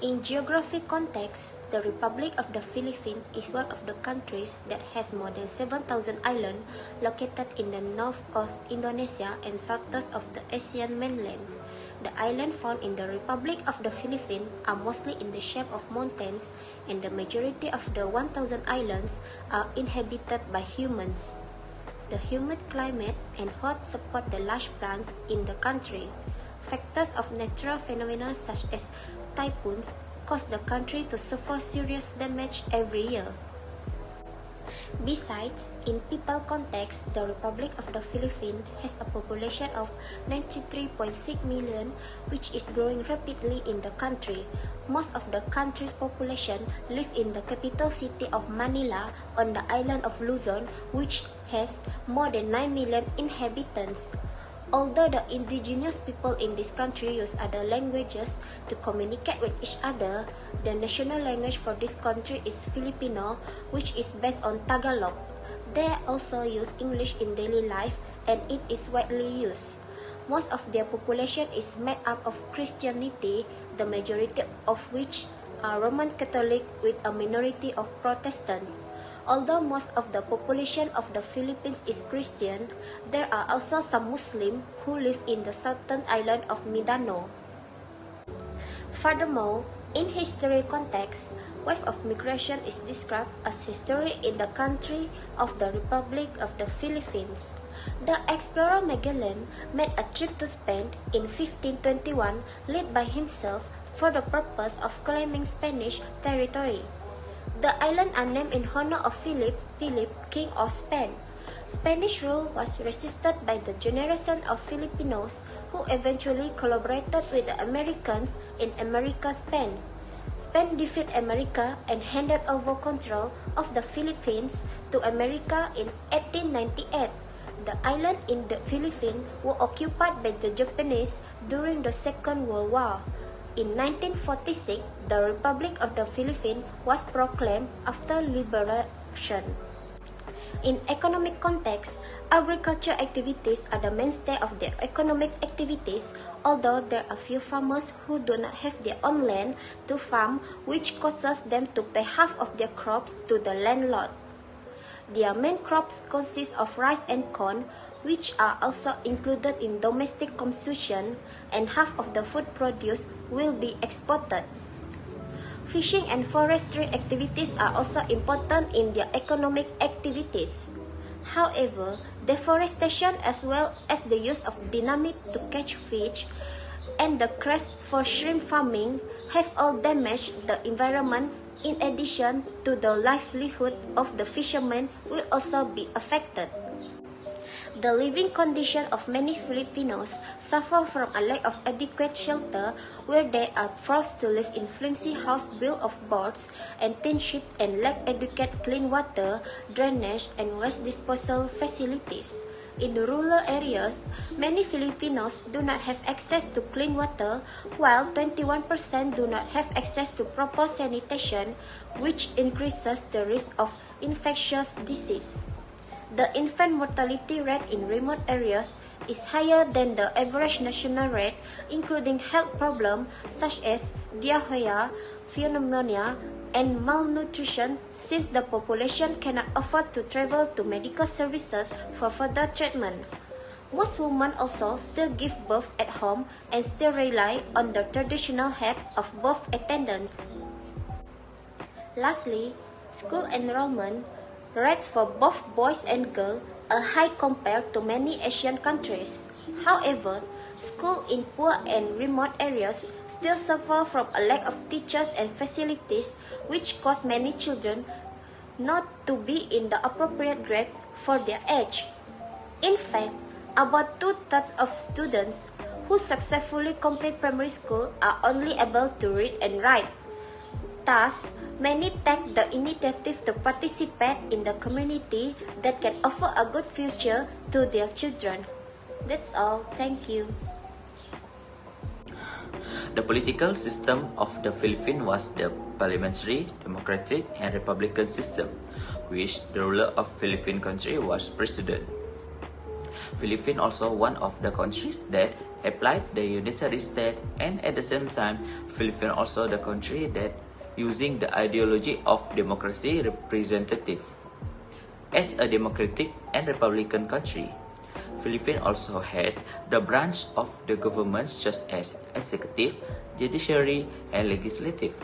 In geographic context, the Republic of the Philippines is one of the countries that has more than 7,000 islands located in the north of Indonesia and southeast of the Asian mainland. The islands found in the Republic of the Philippines are mostly in the shape of mountains, and the majority of the 1,000 islands are inhabited by humans. The humid climate and hot support the large plants in the country. Factors of natural phenomena such as typhoons cause the country to suffer serious damage every year. Besides, in people context, the Republic of the Philippines has a population of 93.6 million, which is growing rapidly in the country. Most of the country's population live in the capital city of Manila on the island of Luzon, which has more than 9 million inhabitants. Although the indigenous people in this country use other languages to communicate with each other, the national language for this country is Filipino, which is based on Tagalog. They also use English in daily life, and it is widely used. Most of their population is made up of Christianity, the majority of which are Roman Catholic with a minority of Protestants. Although most of the population of the Philippines is Christian, there are also some Muslims who live in the southern island of Mindanao. Furthermore, in historical context, wave of migration is described as history in the country of the Republic of the Philippines. The explorer Magellan made a trip to Spain in 1521, led by himself for the purpose of claiming Spanish territory. The islands are named in honor of Philip, King of Spain. Spanish rule was resisted by the generation of Filipinos who eventually collaborated with the Americans in America's Spain. Spain defeated America and handed over control of the Philippines to America in 1898. The islands in the Philippines were occupied by the Japanese during the Second World War. In 1946, the Republic of the Philippines was proclaimed after liberation. In economic context, agriculture activities are the mainstay of their economic activities, although there are few farmers who do not have their own land to farm, which causes them to pay half of their crops to the landlord. Their main crops consist of rice and corn, which are also included in domestic consumption, and half of the food produced will be exported. Fishing and forestry activities are also important in their economic activities. However, deforestation as well as the use of dynamite to catch fish and the crash for shrimp farming have all damaged the environment. In addition to the livelihood of the fishermen will also be affected. The living condition of many Filipinos suffer from a lack of adequate shelter, where they are forced to live in flimsy houses built of boards and tin sheets and lack adequate clean water, drainage, and waste disposal facilities. In the rural areas, many Filipinos do not have access to clean water, while 21% do not have access to proper sanitation, which increases the risk of infectious disease. The infant mortality rate in remote areas is higher than the average national rate, including health problems such as diarrhea, pneumonia, and malnutrition, since the population cannot afford to travel to medical services for further treatment. Most women also still give birth at home and still rely on the traditional help of birth attendants. Lastly, school enrollment rates for both boys and girls are high compared to many Asian countries. However, schools in poor and remote areas still suffer from a lack of teachers and facilities, which cause many children not to be in the appropriate grades for their age. In fact, about 2/3 of students who successfully complete primary school are only able to read and write. Thus, many take the initiative to participate in the community that can offer a good future to their children. That's all. Thank you. The political system of the Philippines was the parliamentary, democratic, and republican system, which the ruler of Philippine country was president. Philippines also one of the countries that applied the unitary state, and at the same time, Philippines also the country that using the ideology of democracy representative. As a democratic and republican country, Philippines also has the branch of the government such as executive, judiciary, and legislative.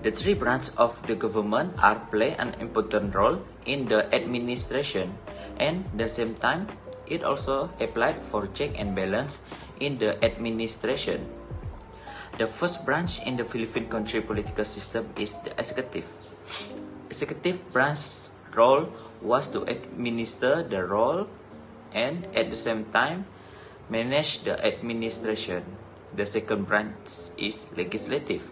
The three branches of the government are play an important role in the administration, and at the same time, it also applied for check and balance in the administration. The first branch in the Philippine country political system is the executive. Executive branch role was to administer the role and at the same time manage the administration. The second branch is legislative.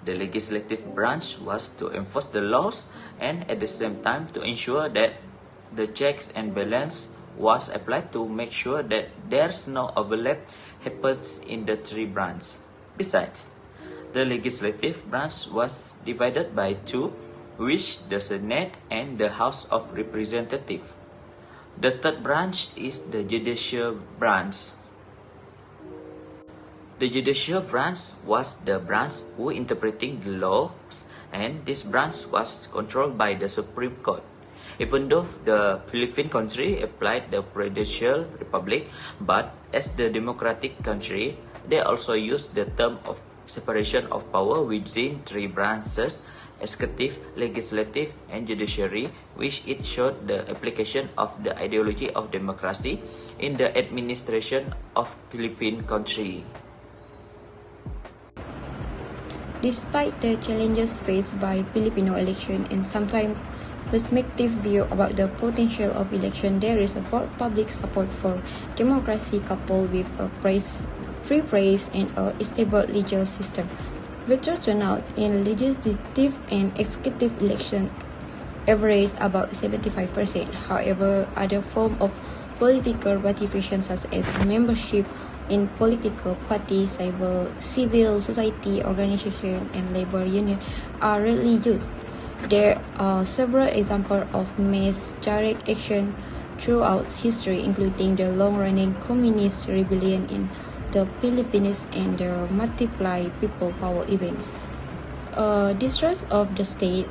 The legislative branch was to enforce the laws and at the same time to ensure that the checks and balance was applied to make sure that there's no overlap happens in the three branches. Besides, the legislative branch was divided by two, which the Senate and the House of Representatives. The third branch is the judicial branch. The judicial branch was the branch who interpreting the laws, and this branch was controlled by the Supreme Court. Even though the Philippine country applied the presidential republic, but as the democratic country, they also used the term of separation of power within three branches, executive, legislative, and judiciary, which it showed the application of the ideology of democracy in the administration of Philippine country. Despite the challenges faced by Filipino election and sometimes pessimistic view about the potential of election, there is a broad public support for democracy coupled with a free press and a stable legal system. Voter turnout in legislative and executive election averaged about 75%. However, other forms of political participation such as membership in political parties, civil society organizations, and labor unions are rarely used. There are several examples of mass direct action throughout history, including the long-running communist rebellion in the Philippines and the multiple people power events. Distrust of the state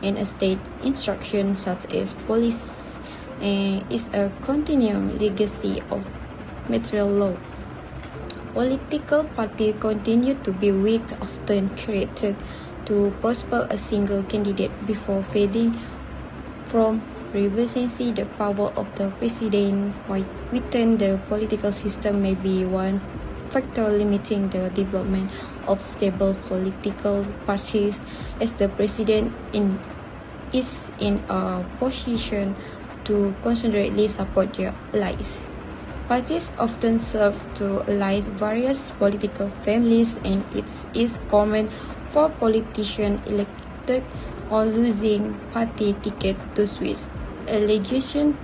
and a state instruction such as police is a continuing legacy of martial law. Political parties continue to be weak, often created to prosper a single candidate before fading from representing the power of the president within the political system may be one factor limiting the development of stable political parties, as the president is in a position to concentrate support their allies. Parties often serve to ally various political families, and it is common for politicians elected on losing party ticket to switch allegiance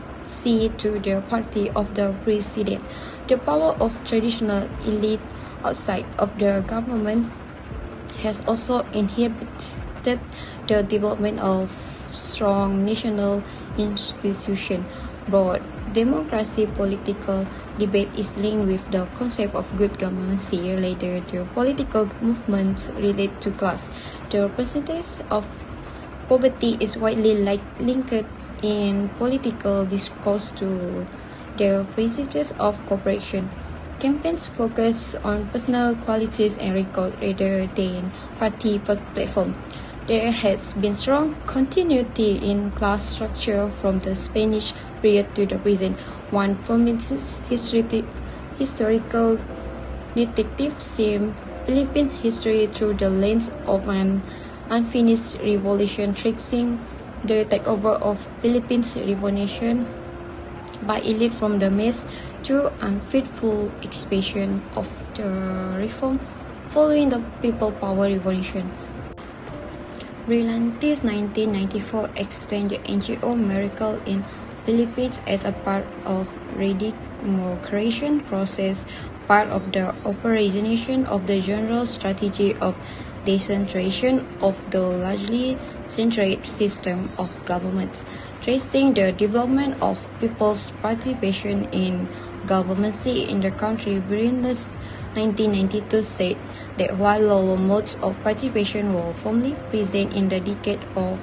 to the party of the president. The power of traditional elite outside of the government has also inhibited the development of strong national institutions. Broad democracy political debate is linked with the concept of good governance. Later, the political movements relate to class. The percentage of poverty is widely linked in political discourse to the principles of cooperation. Campaigns focus on personal qualities and record rather than party platform. There has been strong continuity in class structure from the Spanish period to the present. One prominent historical detective sees Philippine history through the lens of an unfinished revolution, tracing the takeover of Philippines revolution by elite from the mass to unfaithful expansion of the reform following the people power revolution. Brillantes 1994 explained the NGO miracle in Philippines as a part of redemocratization process, part of the operationalization of the general strategy of decentralization of the largely people-centered system of government, tracing the development of people's participation in governance in the country. Brindis 1992 said that while lower modes of participation were firmly present in the decade of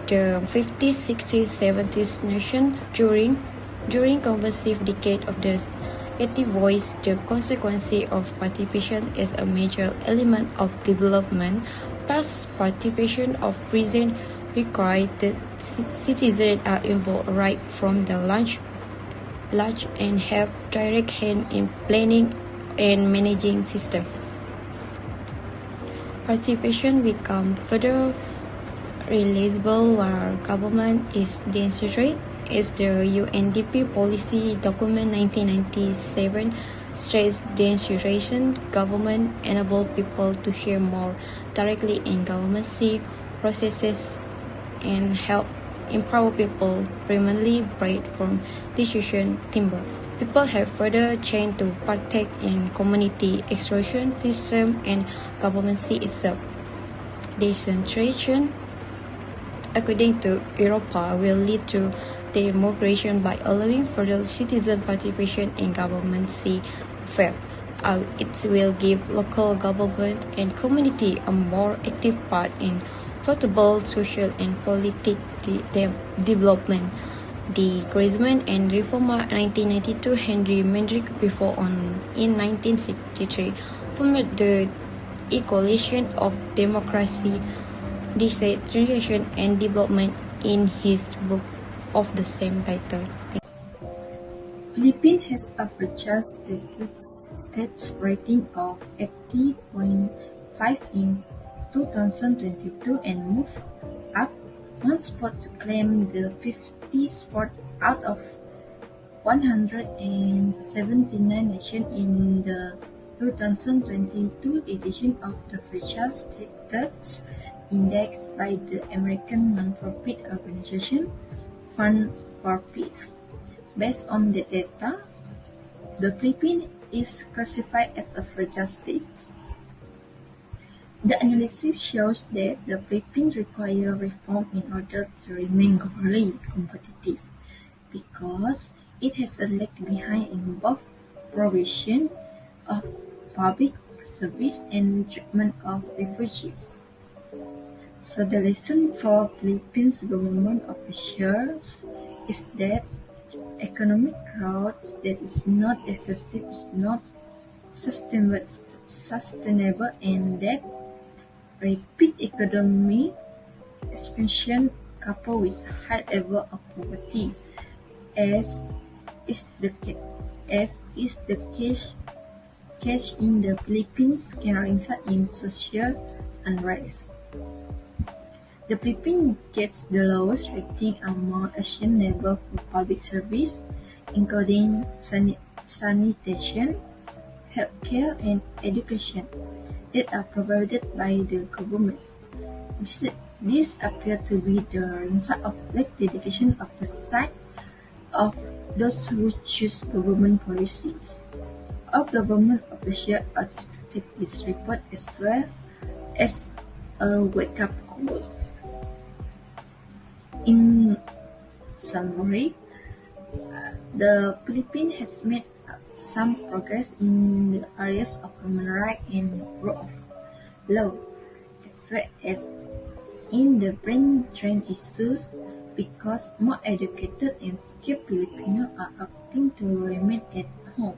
the 50s, 60s, 70s nation, during convulsive decade of the active voice, the consequence of participation is a major element of development. Thus, participation of present requires that citizens are involved right from the large and have direct hand in planning and managing system. Participation becomes further realizable where government is demonstrated as the UNDP policy document 1997 stressed demonstration. Government enable people to share more directly in government processes and help empower people primarily bright from decision timber. People have further changed to partake in community extraction system and government itself. Decentralization, according to Europa, will lead to democratization by allowing further citizen participation in government affairs. It will give local government and community a more active part in portable social and political development. The Griezmann and Reforma 1992 Henry Mendrick before in 1963 formed the Equation of Democracy, Decentralization and Development in his book of the same title. Philippines has a fragile stats rating of 80.5 in 2022 and moved up one spot to claim the 50th spot out of 179 nations in the 2022 edition of the Fragile Stats Index by the American nonprofit organization Fund for Peace. Based on the data, the Philippines is classified as a fragile state. The analysis shows that the Philippines require reform in order to remain globally competitive because it has a lag behind in both provision of public service and treatment of refugees. So the lesson for Philippines government officials is that economic growth that is not exclusive is not sustainable and that rapid economic expansion coupled with high level of poverty, as is the case in the Philippines, can result in social unrest. The Philippines gets the lowest rating among Asian neighbors for public service, including sanitation, healthcare, and education that are provided by the government. This appears to be the result of lack dedication of the side of those who choose government policies. All government officials ought to take this report as well as a wake-up call. In summary, the Philippines has made some progress in the areas of human rights and rule of law, as well as in the brain drain issues, because more educated and skilled Filipinos are opting to remain at home.